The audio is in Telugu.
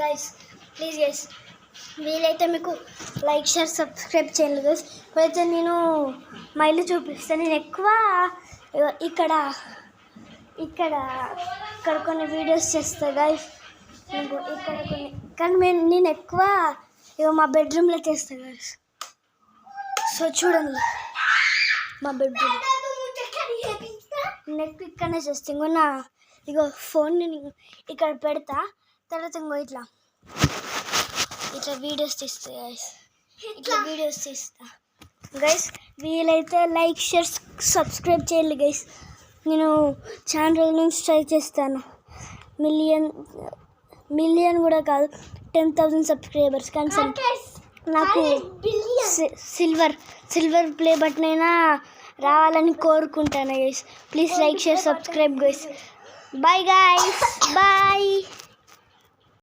గైస్ ప్లీజ్ గైస్ వీలైతే మీకు లైక్ షేర్ సబ్స్క్రైబ్ చేయండి గైస్. ఇప్పుడైతే నేను మా ఇల్లు చూపిస్తాను. నేను ఎక్కువ ఇక్కడ ఇక్కడ ఇక్కడ కొన్ని వీడియోస్ చేస్తాను గైస్. ఇక్కడ కొన్ని కానీ నేను ఎక్కువ మా బెడ్రూమ్లో చేస్తాను గైస్. సో చూడండి మా బెడ్రూమ్ నెక్ ఇక్కడనే చేస్తే ఇంకో ఇగో ఫోన్ నేను ఇక్కడ పెడతా. తర్వాత ఇంకో ఇట్లా వీడియోస్ తీస్తా గైస్. ఇట్లా వీడియోస్ తీస్తా గైస్. వీలైతే లైక్ షేర్ సబ్స్క్రైబ్ చేయాలి గైస్. నేను చాలా రోజుల నుంచి ట్రై చేస్తాను. మిలియన్ కూడా కాదు 10,000 సబ్స్క్రైబర్స్. కానీ నాకు సిల్వర్ ప్లే బటన్ అయినా రావాలని కోరుకుంటాను guys. Please like share subscribe guys. Bye guys, bye.